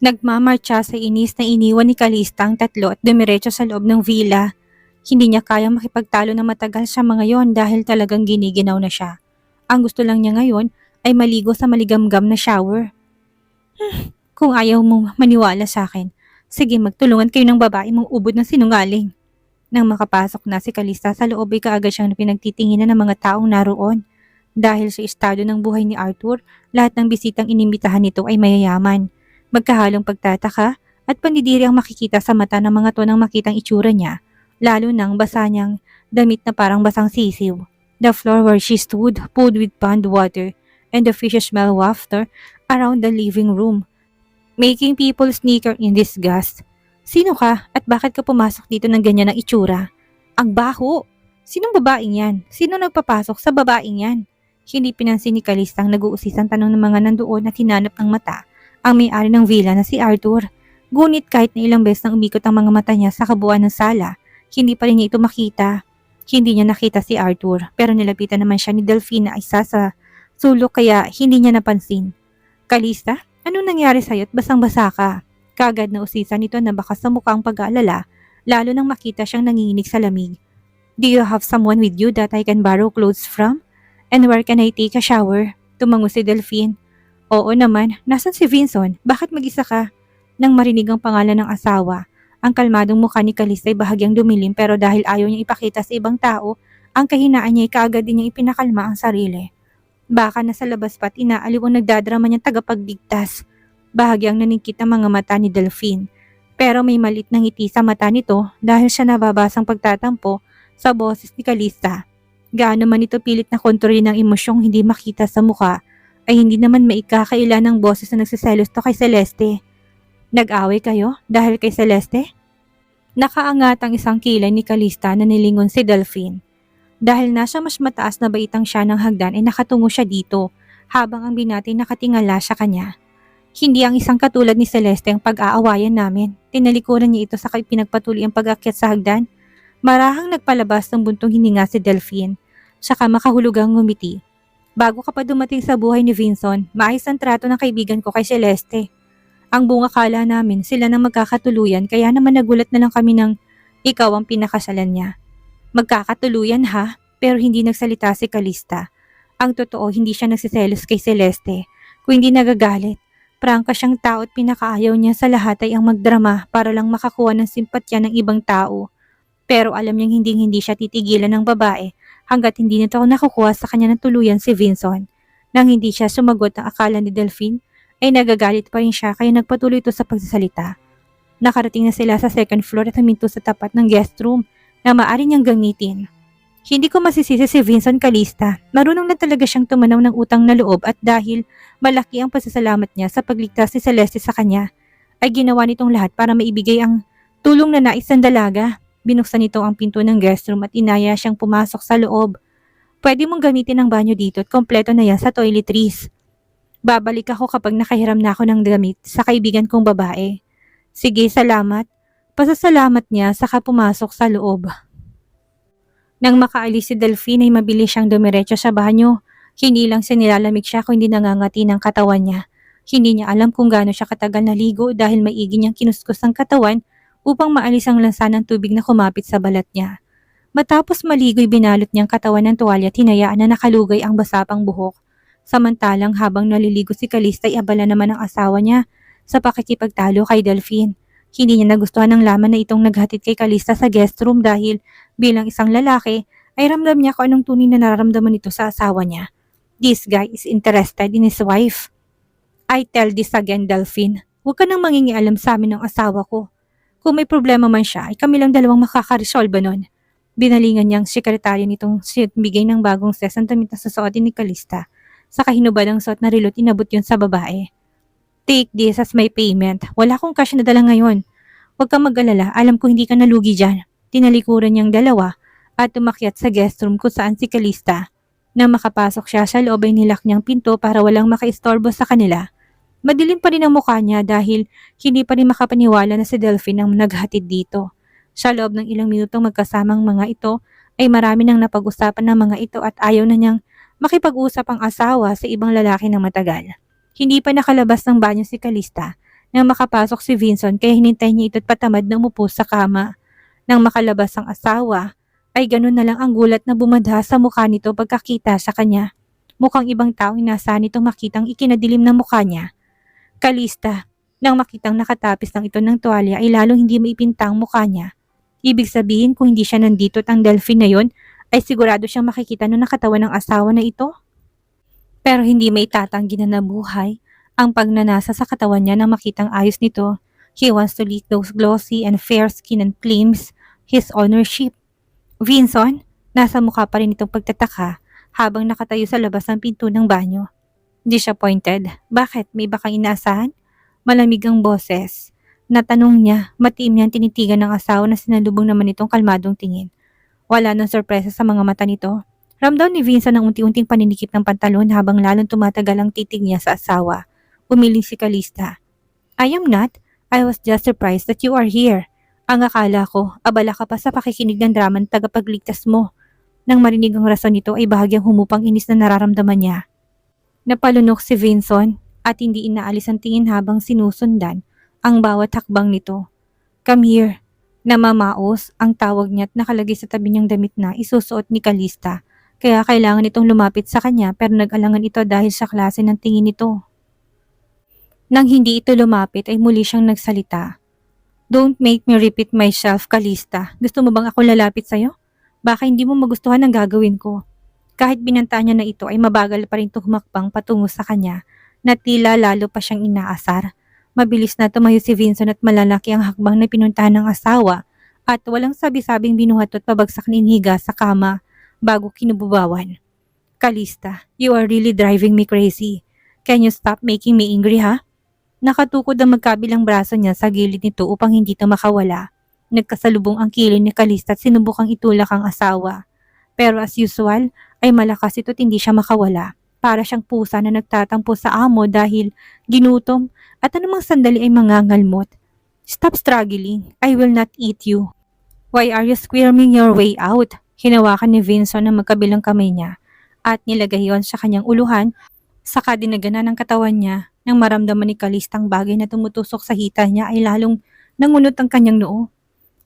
Nagmamartsa sa inis na iniwan ni Calista ang tatlo at dumiretso sa loob ng villa. Hindi niya kayang makipagtalo na matagal sa mga yon dahil talagang giniginaw na siya. Ang gusto lang niya ngayon ay maligo sa maligamgam na shower. Kung ayaw mong maniwala sa akin, sige magtulungan kayo ng babae mong ubod ng sinungaling. Nang makapasok na si Calista sa loob ay kaagad siyang pinagtitinginan ng mga taong naroon. Dahil sa estado ng buhay ni Arthur, lahat ng bisitang inimbitahan nito ay mayayaman. Magkahalong pagtataka at pandidiri ang makikita sa mata ng mga to nang makitang itsura niya, lalo nang basa niyang damit na parang basang sisiw. The floor where she stood, pulled with pond water, and the fishes smell wafter around the living room, making people snicker in disgust. Sino ka at bakit ka pumasok dito ng ganyan ang itsura? Ang baho! Sinong babaeng yan? Sino nagpapasok sa babaeng yan? Hindi pinansin ni Calista ang nag-uusisang tanong ng mga nandoon at hinanap ng mata ang may-ari ng villa na si Arthur. Ngunit kahit na ilang beses nang umikot ang mga mata niya sa kabuuan ng sala, hindi pa rin niya ito makita. Hindi niya nakita si Arthur pero nilapitan naman siya ni Delphine na isa sa sulok kaya hindi niya napansin. Calista, anong nangyari sa'yo at basang-basa ka? Kaagad na usisan nito na baka sa mukhang pag-aalala, lalo nang makita siyang nanginginig sa lamig. Do you have someone with you that I can borrow clothes from? And where can I take a shower? Tumango si Delphine. Oo naman, nasan si Vincent? Bakit mag-isa ka? Nang marinig ang pangalan ng asawa, ang kalmadong mukha ni Calista ay bahagyang dumilim pero dahil ayaw niyang ipakita sa ibang tao, ang kahinaan niya ay kaagad din niyang ipinakalma ang sarili. Baka nasa labas pa't inaaliw ang nagdadrama niyang tagapagligtas. Bahagyang naningkit ang mga mata ni Delphine. Pero may malit na ngiti sa mata nito dahil siya nababasang pagtatampo sa boses ni Calista. Gaano man ito pilit na kontrolin ng emosyong hindi makita sa mukha, ay hindi naman maikakaila ng boses na nagsiselos to kay Celeste. Nag-away kayo dahil kay Celeste? Nakaangat ang isang kilay ni Calista na nilingon si Delphine. Dahil nasa mas mataas na baitang siya ng hagdan ay nakatungo siya dito, habang ang binati nakatingala sa kanya. Hindi ang isang katulad ni Celeste ang pag-aawayan namin. Tinalikuran niya ito sa pinagpatuloy ang pag-akyat sa hagdan. Marahang nagpalabas ng buntong hininga si Delphine. Saka makahulugang ngumiti. Bago ka pa dumating sa buhay ni Vincent, maayos ang trato ng kaibigan ko kay Celeste. Ang bunga kala namin sila nang magkakatuluyan kaya naman nagulat na lang kami ng ikaw ang pinakasalan niya. Magkakatuluyan ha, pero hindi nagsalita si Calista. Ang totoo hindi siya nagsiselos kay Celeste, kung hindi nagagalit. Prangka siyang tao at pinakaayaw niya sa lahat ay ang magdrama para lang makakuha ng simpatya ng ibang tao. Pero alam niyang hindi siya titigilan ng babae hanggat hindi nito nakukuha sa kanya ng tuluyan si Vincent. Nang hindi siya sumagot ang akala ni Delphine, ay nagagalit pa rin siya kaya nagpatuloy ito sa pagsasalita. Nakarating na sila sa second floor at huminto sa tapat ng guest room na maaari niyang gamitin. Hindi ko masisisi si Vincent Calista. Marunong na talaga siyang tumanaw ng utang na loob at dahil malaki ang pasasalamat niya sa pagligtas ni Celeste sa kanya, ay ginawa nitong lahat para maibigay ang tulong na nais ng dalaga. Binuksan nito ang pinto ng guest room at inaya siyang pumasok sa loob. Pwede mong gamitin ang banyo dito at kompleto na yan sa toiletries. Babalik ako kapag nakahiram na ako ng damit sa kaibigan kong babae. Sige, salamat. Pasasalamat niya saka pumasok sa loob. Nang makaalis si Delphine ay mabilis siyang dumiretso sa banyo. Hindi lang siya nilalamig siya kundi nangangati ng katawan niya. Hindi niya alam kung gaano siya katagal naligo dahil maigi niyang kinuskus ang katawan upang maalis ang lansa ng tubig na kumapit sa balat niya. Matapos maligo'y binalot niyang katawan ng tuwalya at hinayaan na nakalugay ang basapang buhok. Samantalang habang naliligo si Calista ay abala naman ang asawa niya sa pakikipagtalo kay Delphine. Hindi niya nagustuhan ang laman na itong naghatid kay Calista sa guest room dahil bilang isang lalaki ay ramdam niya kung anong tunay na nararamdaman nito sa asawa niya. This guy is interested in his wife. I tell this again, Delphine. Huwag ka nang mangingialam sa amin ng asawa ko. Kung may problema man siya, ay kami lang dalawang makakaresolba nun. Binalingan niyang sekretarya nitong bigay ng bagong set ang damit na susuotin ni Calista. Sa kahinubad ng suot na relo at inabot yun sa babae. Take this as my payment. Wala akong cash na dala ngayon. Huwag kang mag-alala, alam ko hindi ka nalugi dyan. Tinalikuran niyang dalawa at umakyat sa guest room kung saan si Calista. Nang makapasok siya sa loob ay nilak niyang pinto para walang makaistorbo sa kanila. Madilim pa rin ang mukha niya dahil hindi pa rin makapaniwala na si Delphine ang naghatid dito. Sa loob ng ilang minutong magkasamang mga ito ay marami nang napag-usapan ng mga ito at ayaw na niyang makipag-usap ang asawa sa ibang lalaki ng matagal. Hindi pa nakalabas ng banyo si Calista Nang makapasok si Vincent kaya hinintay niya ito't patamad na umupo sa kama. Nang makalabas ang asawa, ay ganun na lang ang gulat na bumadha sa mukha nito pagkakita sa kanya. Mukhang ibang tao inasahan nitong makitang ikinadilim na mukha niya. Kalista, nang makitang nakatapis lang ito ng tuwalya ay lalong hindi maipinta ang mukha niya. Ibig sabihin kung hindi siya nandito at ang Delphine na yon ay sigurado siyang makikita ng nakatawan ng asawa na ito. Pero hindi maitatanggi na nabuhay ang pagnanasa sa katawan niya nang makitang ayos nito. He wants to lick those glossy and fair skin and claims his ownership. Vincent, nasa mukha pa rin itong pagtataka habang nakatayo sa labas ng pinto ng banyo. Disappointed. Bakit? May bakang inaasahan? Malamig ang boses. Natanong niya, matiim niyang tinitigan ng asawa na sinalubong naman itong kalmadong tingin. Wala nang sorpresa sa mga mata nito. Ramdam ni Vincent ang unti-unting paninikip ng pantalon habang lalong tumatagal ang titig niya sa asawa. Umiling si Calista. I am not. I was just surprised that you are here. Ang akala ko, abala ka pa sa pakikinig ng drama ng tagapagligtas mo. Nang marinig ang rason nito ay bahagyang humupang inis na nararamdaman niya. Napalunok si Vincent at hindi inaalis ang tingin habang sinusundan ang bawat hakbang nito. Come here. Namamaos ang tawag niya at nakalagay sa tabi niyang damit na isusuot ni Calista. Kaya kailangan itong lumapit sa kanya pero nag-alangan ito dahil sa klase ng tingin nito. Nang hindi ito lumapit ay muli siyang nagsalita. Don't make me repeat myself, Calista. Gusto mo bang ako lalapit sa'yo? Baka hindi mo magustuhan ang gagawin ko. Kahit binanta niya na ito ay mabagal pa rin itong humakbang patungo sa kanya na tila lalo pa siyang inaasar. Mabilis na tumayo si Vincent at malalaki ang hakbang na pinuntahan ng asawa at walang sabi-sabing binuhat at pabagsak ni Iniga sa kama bago kinububawan. Calista, you are really driving me crazy. Can you stop making me angry, ha? Nakatukod ang magkabilang braso niya sa gilid nito upang hindi ito makawala. Nagkasalubong ang kilid ni Calista at sinubukang itulak ang asawa. Pero as usual, ay malakas ito at hindi siya makawala. Para siyang pusa na nagtatampo sa amo dahil ginutom at anumang sandali ay mangangalmot. Stop struggling. I will not eat you. Why are you squirming your way out? Hinawakan ni Vincent ang magkabilang kamay niya at nilagay yon sa kanyang uluhan. Saka dinagana ng katawan niya nang maramdaman ni Calista ang bagay na tumutusok sa hita niya ay lalong nangunot ang kanyang noo.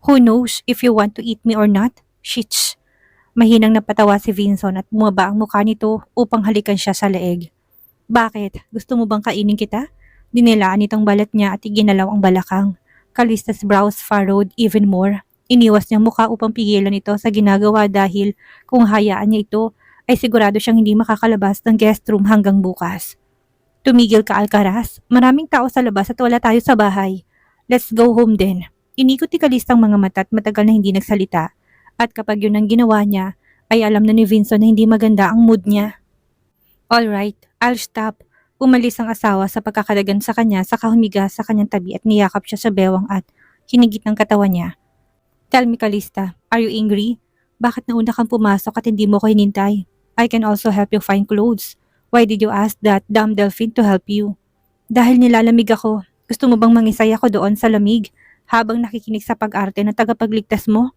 Who knows if you want to eat me or not? Shits. Mahinang napatawa si Vincent at bumaba ang mukha nito upang halikan siya sa leeg. Bakit? Gusto mo bang kainin kita? Dinilaan itong balat niya at iginalaw ang balakang. Calista's brows furrowed even more. Iniwas niyang mukha upang pigilan ito sa ginagawa dahil kung hayaan niya ito ay sigurado siyang hindi makakalabas ng guest room hanggang bukas. Tumigil ka, Alcaraz. Maraming tao sa labas at wala tayo sa bahay. Let's go home then. Inikot ni Calista ang mga mata at matagal na hindi nagsalita. At kapag yun ang ginawa niya, ay alam na ni Vincent na hindi maganda ang mood niya. Alright, I'll stop. Umalis ang asawa sa pagkakadagan sa kanya saka humiga sa kanyang tabi at niyakap siya sa bewang at hinigit ng katawan niya. Tell me, Calista, are you angry? Bakit nauna kang pumasok at hindi mo ko hinintay? I can also help you find clothes. Why did you ask that damn Delphine to help you? Dahil nilalamig ako. Gusto mo bang mangisay ako doon sa lamig habang nakikinig sa pag-arte ng tagapagligtas mo?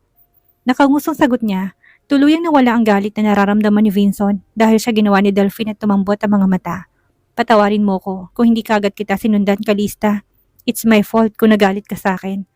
Nakangusong sagot niya, tuluyang nawala ang galit na nararamdaman ni Vincent dahil siya ginawa ni Delphine at tumambot ang mga mata. Patawarin mo ko kung hindi kagad kita sinundan, Calista. It's my fault kung nagalit ka sa akin.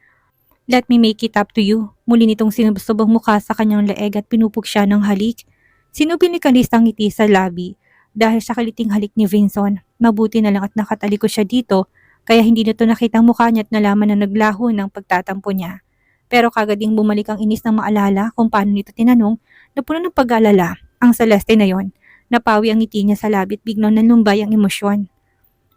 Let me make it up to you. Muli nitong sinubsob ang mukha sa kanyang leeg at pinupog siya ng halik. Sinubil ni Calista ang ngiti sa labi dahil sa kaliting halik ni Vincent. Mabuti na lang at nakatalikod siya dito kaya hindi nito nakita ang mukha niya at nalaman na naglaho ng pagtatampo niya. Pero kagading bumalik ang inis ng maalala kung paano nito tinanong na puno ng pag-alala ang Celeste na yon. Napawi ang ngiti niya sa labi at biglang nanlumbay ang emosyon.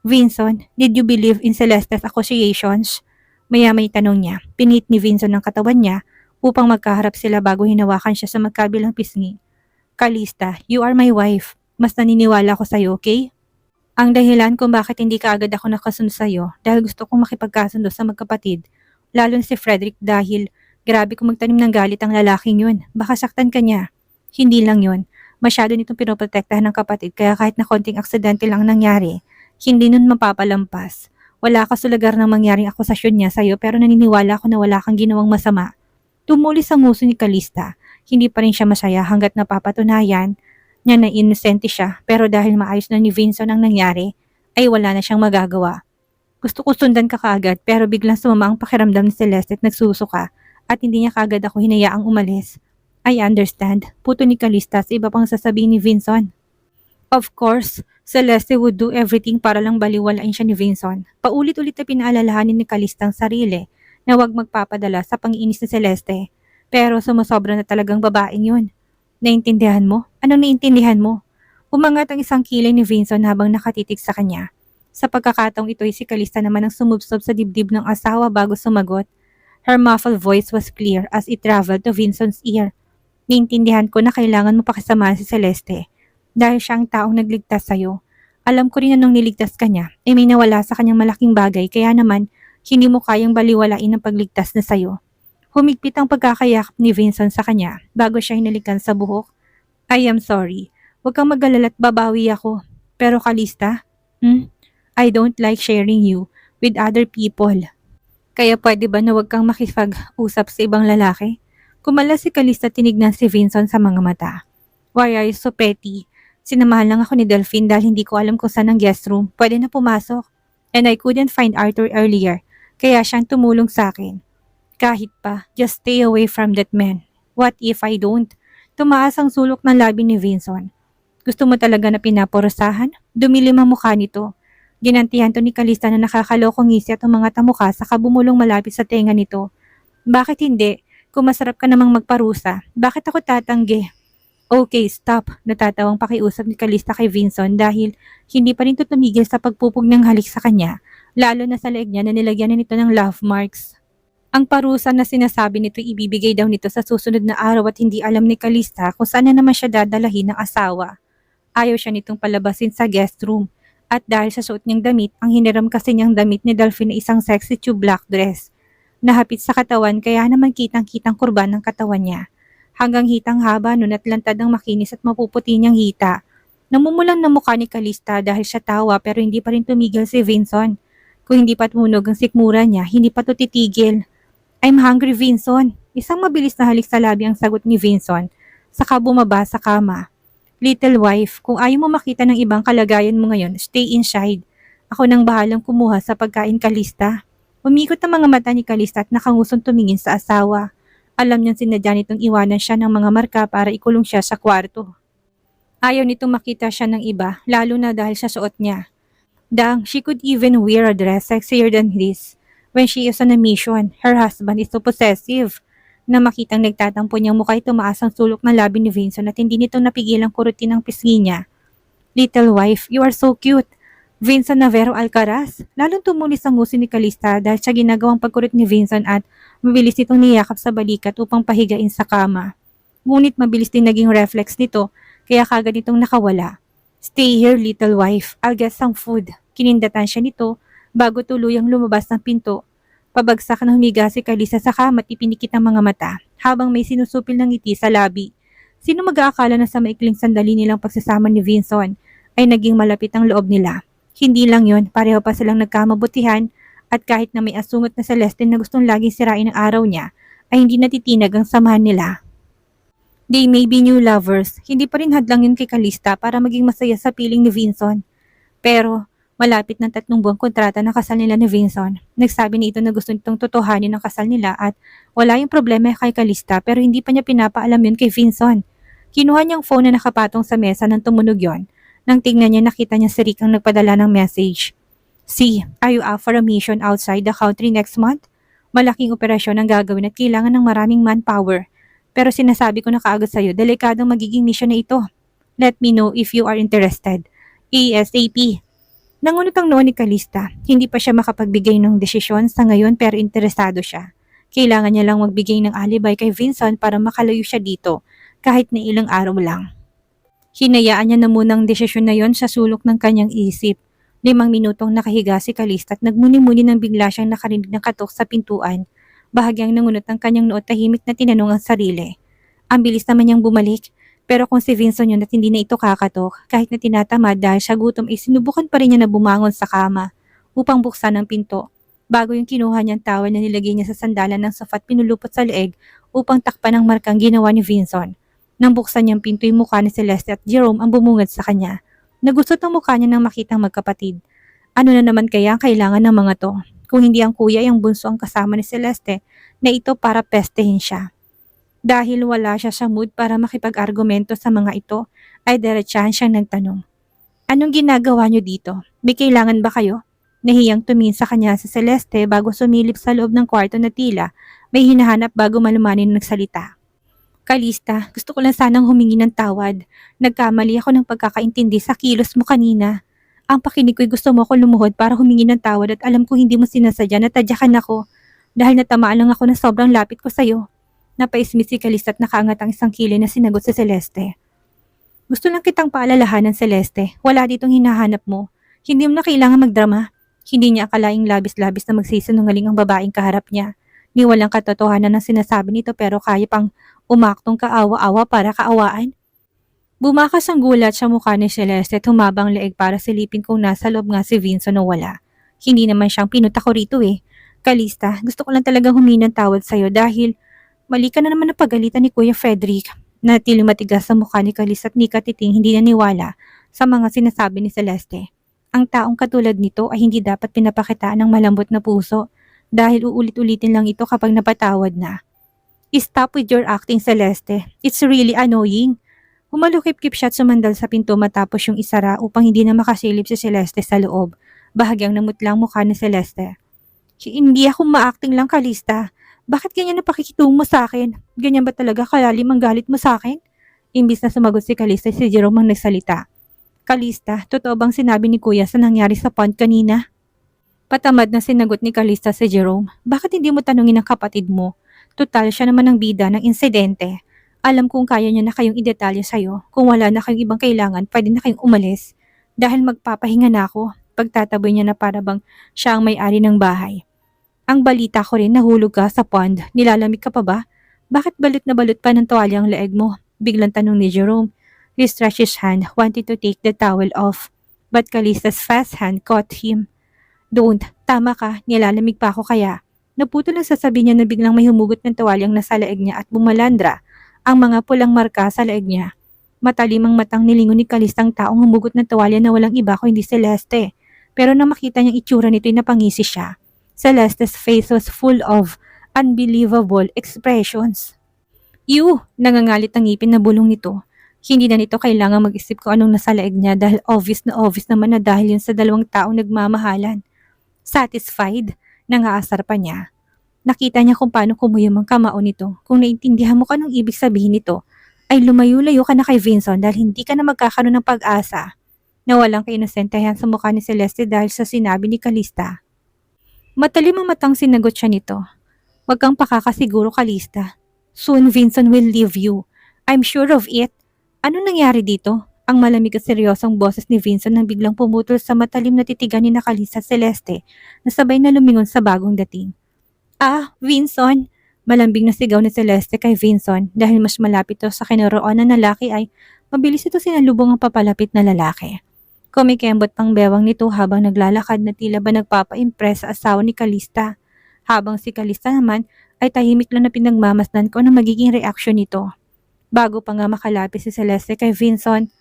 Vincent, did you believe in Celeste's accusations? Maya-may tanong niya. Pinit ni Vincent ang katawan niya upang magkaharap sila bago hinawakan siya sa magkabilang pisngi. Calista, you are my wife. Mas naniniwala ko sa'yo, okay? Ang dahilan kung bakit hindi ka agad ako nakasunod sa'yo dahil gusto kong makipagkasundo sa magkapatid. Lalo na si Frederick dahil grabe kung magtanim ng galit ang lalaking yun. Baka saktan ka niya. Hindi lang yun. Masyado nitong pinoprotektahan ng kapatid kaya kahit na konting aksidente lang nangyari, hindi nun mapapalampas. Wala ka sa lugar ng mangyaring akusasyon niya sa'yo pero naniniwala ako na wala kang ginawang masama. Tumulis ang nguso ni Calista. Hindi pa rin siya masaya hanggat napapatunayan niya na inosente siya pero dahil maayos na ni Vincent ang nangyari, ay wala na siyang magagawa. Gusto ko sundan ka kaagad pero biglang sumama ang pakiramdam ni Celeste at nagsusuka at hindi niya kaagad ako hinayaang umalis. I understand. Puto ni Calista sa iba pang sasabihin ni Vinson. Of course, Celeste would do everything para lang baliwalain siya ni Vinson. Paulit-ulit na pinaalalahanin ni Calista ang sarili na huwag magpapadala sa pangiinis ni Celeste. Pero sumusobra na talagang babaeng yun. Naintindihan mo? Anong naintindihan mo? Umangat ang isang kilay ni Vinson habang nakatitig sa kanya. Sa pagkakataong ito ay si Calista naman ang sumubsob sa dibdib ng asawa bago sumagot. Her muffled voice was clear as it traveled to Vinson's ear. Naintindihan ko na kailangan mo pakisamahan si Celeste. Dahil siya ang taong nagligtas sa'yo. Alam ko rin na nung niligtas ka niya, may nawala sa kanyang malaking bagay kaya naman hindi mo kayang baliwalain ang pagligtas na sa'yo. Humigpit ang pagkakayakap ni Vinson sa kanya bago siya hinalikan sa buhok. I am sorry. Huwag kang mag-alala at babawi ako. Pero Calista, I don't like sharing you with other people. Kaya pwede ba na huwag kang makipag-usap sa ibang lalaki? Kumala si Calista tinignan si Vinson sa mga mata. Why are you so petty? Sinamahan lang ako ni Delphine dahil hindi ko alam kung saan ang guest room. Pwede na pumasok. And I couldn't find Arthur earlier. Kaya siyang tumulong sa akin. Kahit pa, just stay away from that man. What if I don't? Tumaas ang sulok ng labi ni Vinson. Gusto mo talaga na pinaporosahan? Dumilim ang mukha nito. Ginantihan to ni Calista na nakakalokong ngisi at umangat ang mukha saka bumulong malapit sa tenga nito. Bakit hindi? Kung masarap ka namang magparusa, bakit ako tatanggi? Okay, stop. Natatawang pakiusap ni Calista kay Vinson dahil hindi pa rin tumigil sa pagpupog ng halik sa kanya, lalo na sa leeg niya na nilagyan na nito ng love marks. Ang parusa na sinasabi nito ibibigay daw nito sa susunod na araw at hindi alam ni Calista kung saan na naman siya dadalahin ng asawa. Ayaw siya nitong palabasin sa guest room at dahil sa suot niyang damit, ang hiniram kasi niyang damit ni Delphine na isang sexy tube black dress. Nahapit sa katawan kaya naman kitang-kitang kurban ng katawan niya. Hanggang hitang haba nun at lantad ng makinis at mapuputi niyang hita. Namumulang na mukha ni Calista dahil siya tawa pero hindi pa rin tumigil si Vinson. Kung hindi pa tumunog ang sikmura niya, hindi pa to titigil. I'm hungry, Vinson. Isang mabilis na halik sa labi ang sagot ni Vinson. Saka bumaba sa kama. Little wife, kung ayaw mo makita ng ibang kalagayan mo ngayon, stay inside. Ako nang bahalang kumuha sa pagkain, Calista. Umikot ang mga mata ni Calista at nakangusong tumingin sa asawa. Alam niyang sinadya nitong iwanan siya ng mga marka para ikulong siya sa kwarto. Ayaw nitong makita siya ng iba, lalo na dahil sa suot niya. Dang, she could even wear a dress sexier than this. When she is on a mission, her husband is so possessive. Na makitang nagtatampo niyang mukha ay tumaas ang sulok ng labi ni Vinson at hindi nito napigilang kurutin ang pisngi niya. Little wife, you are so cute. Vinson Navarro Alcaraz. Lalong tumulis ang nguso ni Calista dahil sa ginagawang pagkurot ni Vinson at mabilis nitong niyakap sa balikat upang pahigain sa kama. Ngunit mabilis din naging reflex nito kaya kagad itong nakawala. Stay here, little wife. I'll get some food. Kinindatan siya nito bago tuluyang lumabas ng pinto. Pabagsak na humiga si Calista sa kama at ipinikit ang mga mata habang may sinusupil ng ngiti sa labi. Sino mag-aakala na sa maikling sandali nilang pagsasama ni Vinson ay naging malapit ang loob nila. Hindi lang yon, pareho pa silang nagkamabutihan at kahit na may asungot na Celeste na gustong laging sirain ang araw niya, ay hindi natitinag ang samahan nila. They may be new lovers, hindi pa rin hadlang yun kay Calista para maging masaya sa piling ni Vinson. Pero malapit ng 3 buwang kontrata na kasal nila ni Vinson. Nagsabi ni ito na gusto nitong totohanin ang kasal nila at wala yung problema kay Calista pero hindi pa niya pinapaalam yun kay Vinson. Kinuha niyang phone na nakapatong sa mesa nang tumunog yon. Nang tingnan niya nakita niya si Rick ang nagpadala ng message. See, are you up for a mission outside the country next month? Malaking operasyon ang gagawin at kailangan ng maraming manpower. Pero sinasabi ko na kaagad sa'yo, delikadong magiging mission na ito. Let me know if you are interested. ASAP. Nangunot ang noo ni Calista. Hindi pa siya makapagbigay ng desisyon sa ngayon pero interesado siya. Kailangan niya lang magbigay ng alibay kay Vinson para makalayo siya dito kahit na ilang araw lang. Hinayaan niya na munang desisyon na yon sa sulok ng kanyang isip. 5 minutong nakahiga si Calista at nagmuni-muni nang bigla siyang nakarinig ng katok sa pintuan. Bahagyang nangunot ang kanyang noo at tahimik na tinanong ang sarili. Ang bilis naman niyang bumalik. Pero kung si Vinson yun at hindi na ito kakatok, kahit na tinatamad dahil siya gutom ay sinubukan pa rin niya na bumangon sa kama upang buksan ang pinto. Bago yung kinuha niyang towel na nilagay niya sa sandalan ng sofa at pinulupot sa leeg upang takpan ang markang ginawa ni Vinson. Nang buksan niyang pinto yung mukha ni Celeste at Jerome ang bumungad sa kanya. Nagusot ang mukha niya nang makitang magkapatid. Ano na naman kaya ang kailangan ng mga to? Kung hindi ang kuya yung bunso ang kasama ni Celeste na ito para pestehin siya. Dahil wala siya sa mood para makipag-argumento sa mga ito, ay diretsahan siyang nagtanong. Anong ginagawa niyo dito? May kailangan ba kayo? Nahiyang tumingin sa kanya si Celeste bago sumilip sa loob ng kwarto na tila may hinahanap bago malumanin nagsalita. Kalista, gusto ko lang sanang humingi ng tawad. Nagkamali ako ng pagkakaintindi sa kilos mo kanina. Ang pakinig ko'y gusto mo ako lumuhod para humingi ng tawad at alam ko hindi mo sinasadya na tadyakan ako dahil natamaan lang ako na sobrang lapit ko sa'yo. Napaismi si Kalista at nakaangat ang isang kilay na sinagot si Celeste. Gusto lang kitang paalalahanan, Celeste. Wala ditong hinahanap mo. Hindi mo na kailangan magdrama. Hindi niya akalaing labis-labis na magsisinungaling ang babaeng kaharap niya. Ni walang katotohanan ng sinasabi nito pero kaya pang umaktong kaawa-awa para kaawaan. Bumakas ang gulat sa mukha ni Celeste at humabang leeg para silipin kung nasa loob nga si Vincent o wala. Hindi naman siyang pinuta ko rito eh. Kalista, gusto ko lang talagang humingi ng tawad sa'yo dahil mali ka na naman na pagalitan ni Kuya Frederick. Natiling matigas sa mukha ni Kalista at ni Katiting hindi naniwala sa mga sinasabi ni Celeste. Ang taong katulad nito ay hindi dapat pinapakitaan ng malambot na puso dahil uulit-ulitin lang ito kapag napatawad na. Stop with your acting, Celeste. It's really annoying. Humalukip-kip siya at sumandal sa pinto matapos yung isara upang hindi na makasilip si Celeste sa loob. Bahagyang namutlang mukha ni Celeste. Hindi ako ma-acting lang, Kalista. Bakit ganyan na pakikitungo mo sa akin? Ganyan ba talaga kalalim ang galit mo sa akin? Imbis na sumagot si Kalista, si Jerome ang nagsalita. Kalista, totoo bang sinabi ni Kuya sa nangyari sa pond kanina? Patamad na sinagot ni Kalista si Jerome. Bakit hindi mo tanungin ang kapatid mo? Tutal siya naman ang bida ng insidente. Alam kong kaya niya na kayong idetalye sa'yo. Kung wala na kayong ibang kailangan, pwede na kayong umalis. Dahil magpapahinga na ako. Pagtataboy niya na para bang siya ang may-ari ng bahay. Ang balita ko rin nahulog ka sa pond. Nilalamig ka pa ba? Bakit balot na balot pa ng tuwalya ang leeg mo? Biglang tanong ni Jerome. He stretched his hand, wanted to take the towel off. But Kalista's fast hand caught him. Don't, tama ka, nilalamig pa ako kaya. Naputol ang sasabi niya na biglang may humugot ng tuwalyang nasa leeg niya at bumalandra ang mga pulang marka sa leeg niya. Matalimang matang nilingon ni Kalistang taong humugot ng tuwalya na walang iba kundi Celeste. Pero nang makita niyang itsura nito'y napangisi siya. Celeste's face was full of unbelievable expressions. Ew! Nangangalit ang ngipin na bulong nito. Hindi na nito kailangang mag-isip kung anong nasa leeg niya dahil obvious naman na dahil yun sa dalawang taong nagmamahalan. Satisfied? Nangaasar pa niya. Nakita niya kung paano kumuyom ang kamao nito. Kung naintindihan mo ka anong ibig sabihin nito, ay lumayo-layo ka na kay Vincent dahil hindi ka na magkakaroon ng pag-asa. Nawalang kainosentehan sa mukha ni Celeste dahil sa sinabi ni Kalista. Matalim ang matang sinagot siya nito. Huwag kang pakakasiguro, Kalista. Soon Vincent will leave you. I'm sure of it. Ano nangyari dito? Ang malamig at seryosong boses ni Vincent nang biglang pumutol sa matalim na titigan ni Kalista Celeste na sabay na lumingon sa bagong dating. Ah, Vincent! Malambing na sigaw ni Celeste kay Vincent dahil mas malapit to sa kinaroonan na lalaki ay mabilis ito sinalubong ang papalapit na lalaki. Kumikembot pang bewang nito habang naglalakad na tila ba nagpapa-impress sa asawa ni Kalista. Habang si Kalista naman ay tahimik lang na pinagmamasdan ko na magiging reaksyon nito. Bago pa nga makalapit si Celeste kay Vincent,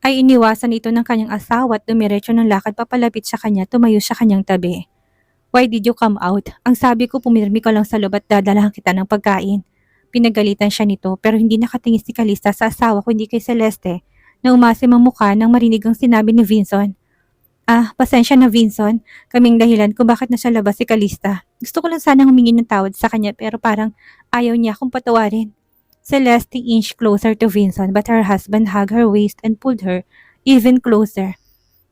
ay iniwasan ito ng kanyang asawa at dumiretso ng lakad papalapit sa kanya tumayo sa kanyang tabi. Why did you come out? Ang sabi ko pumirmi ka lang sa loob at dadalahan kita ng pagkain. Pinagalitan siya nito pero hindi nakatingin si Kalista sa asawa kundi kay Celeste na umasim ang mukha nang marinig ang sinabi ni Vincent. Ah, pasensya na Vincent. Kaming dahilan kung bakit nasa labas si Kalista. Gusto ko lang sanang humingi ng tawad sa kanya pero parang ayaw niya akong patawarin. Celeste inched closer to Vincent but her husband hugged her waist and pulled her even closer.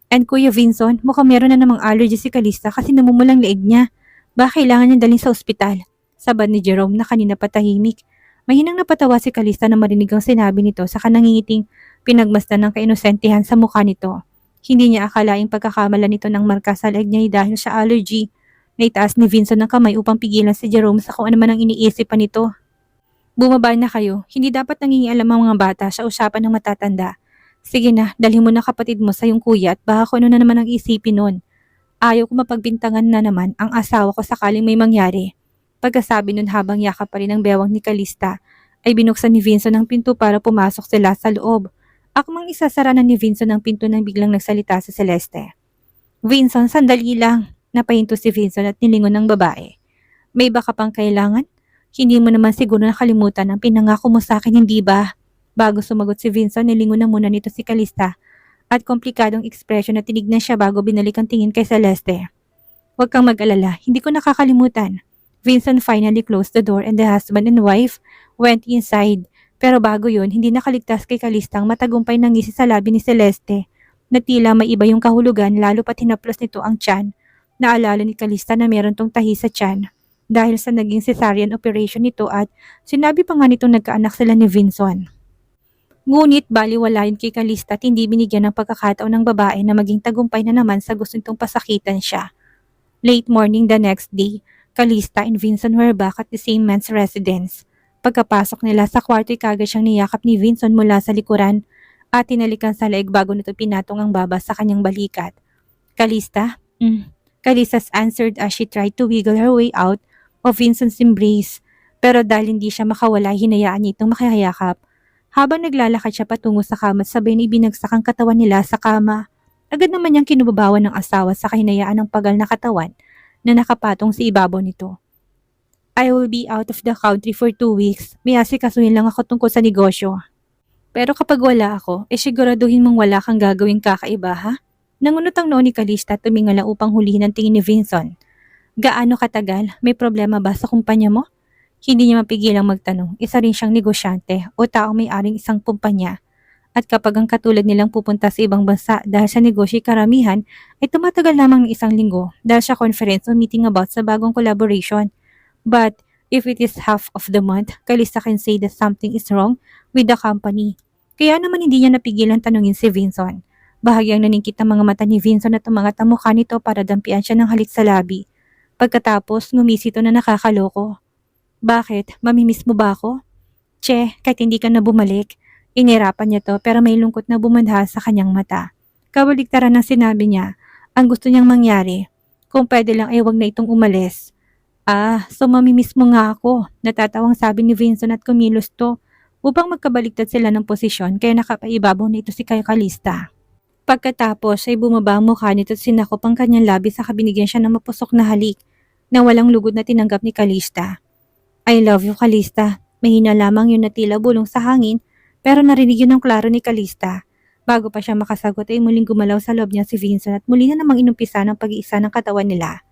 And Kuya Vincent, mukhang meron na namang allergy si Kalista kasi namumulang leeg niya. Baka kailangan niya dalhin sa ospital. Sabad ni Jerome na kanina patahimik. Mahinang napatawa si Kalista na marinig ang sinabi nito sa kanangingiting pinagmasdan ng kainosentihan sa mukha nito. Hindi niya akalaing pagkakamalan nito ng marka sa leeg niya dahil sa allergy. Naitaas ni Vincent ng kamay upang pigilan si Jerome sa kung ano man ang iniisip pa nito. Bumaba na kayo. Hindi dapat nangingialam ang mga bata sa usapan ng matatanda. Sige na, dalhin mo na kapatid mo sa iyong kuya at baka kung ano na naman ang isipin nun. Ayaw ko mapagbintangan na naman ang asawa ko sakaling may mangyari. Pagkasabi nun habang yakap pa rin ang bewang ni Kalista, ay binuksan ni Vincent ang pinto para pumasok sila sa loob. Akmang isasara na ni Vincent ang pinto nang biglang nagsalita sa Celeste. Vincent, sandali lang. Napahinto si Vincent at nilingon ng babae. May baka pang kailangan? Hindi mo naman siguro nakalimutan ang pinangako mo sa akin, hindi ba? Bago sumagot si Vincent, nilingon na muna nito si Calista at komplikadong ekspresyon na tinignan siya bago binalik ang tingin kay Celeste. Huwag kang mag-alala, hindi ko nakakalimutan. Vincent finally closed the door and the husband and wife went inside. Pero bago yun, hindi nakaligtas kay Calista ang matagumpay na ngisi sa labi ni Celeste na tila may iba yung kahulugan lalo pat hinaplos nito ang tiyan. Naalala ni Calista na meron tong tahi sa tiyan dahil sa naging cesarean operation nito at sinabi pa nga nitong nagkaanak sila ni Vincent. Ngunit baliwalain kay Calista at hindi binigyan ng pagkakataon ng babae na maging tagumpay na naman sa gusto nitong pasakitan siya. Late morning the next day, Calista and Vincent were back at the same man's residence. Pagkapasok nila sa kwarto ay kagad siyang niyakap ni Vincent mula sa likuran at tinalikan sa leeg bago nito pinatong ang baba sa kanyang balikat. Calista? Calista's answered as she tried to wiggle her way out of Vincent's embrace. Pero dahil hindi siya makawala, hinayaan niya itong makihayakap. Habang naglalakad siya patungo sa kama at sabay na ibinagsak ang katawan nila sa kama, agad naman niyang kinubabawan ng asawa sa kahinayaan ng pagal na katawan na nakapatong sa ibabaw nito. I will be out of the country for 2 weeks. May asikasuhin lang ako tungkol sa negosyo. Pero kapag wala ako, siguraduhin mong wala kang gagawing kakaiba, ha? Nangunot ang noo ni Calista at tumingala upang hulihin ang tingin ni Vincent. Gaano katagal? May problema ba sa kumpanya mo? Hindi niya mapigilang magtanong. Isa rin siyang negosyante o taong may-aring isang kumpanya. At kapag ang katulad nilang pupunta sa ibang bansa dahil sa negosyo karamihan, ay tumatagal lamang ng 1 linggo dahil sa conference o meeting about sa bagong collaboration. But if it is half of the month, Calista can say that something is wrong with the company. Kaya naman hindi niya napigilang tanungin si Vincent. Bahagyang naningkit ang mga mata ni Vincent at umangat ang mukha nito para dampian siya ng halik sa labi. Pagkatapos, ngumisi ito na nakakaloko. Bakit? Mamimiss mo ba ako? Che, kahit hindi ka na bumalik. Inirapan niya to pero may lungkot na bumanha sa kanyang mata. Kabaligtaran ng sinabi niya, ang gusto niyang mangyari. Kung pwede lang ay wag na itong umalis. So mamimiss mo nga ako. Natatawang sabi ni Vincent at kumilos to upang magkabaligtad sila ng posisyon kaya nakapaibabaw na ito si Calista. Pagkatapos ay bumaba ang mukha nito at sinakop ang kanyang labi sa kabinigyan siya ng mapusok na halik na walang lugod na tinanggap ni Calista. I love you, Calista. Mahina lamang yun na tila bulong sa hangin pero narinig yun ng klaro ni Calista. Bago pa siya makasagot ay muling gumalaw sa loob niya si Vincent at muli na namang inumpisa ng pag-iisa ng katawan nila.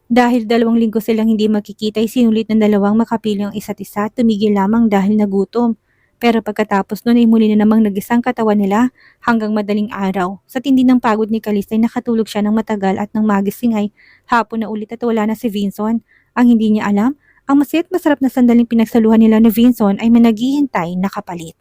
Dahil 2 linggo silang hindi magkikita ay sinulit ng dalawang makapili ang isa't isa at tumigil lamang dahil nagutom. Pero pagkatapos nun ay muli na namang nagisang katawan nila hanggang madaling araw. Sa tindi ng pagod ni Calista ay nakatulog siya ng matagal at nang magising ay hapon na ulit at wala na si Vincent. Ang hindi niya alam, ang masaya't masarap na sandaling pinagsaluhan nila ni Vincent ay may naghihintay na kapalit.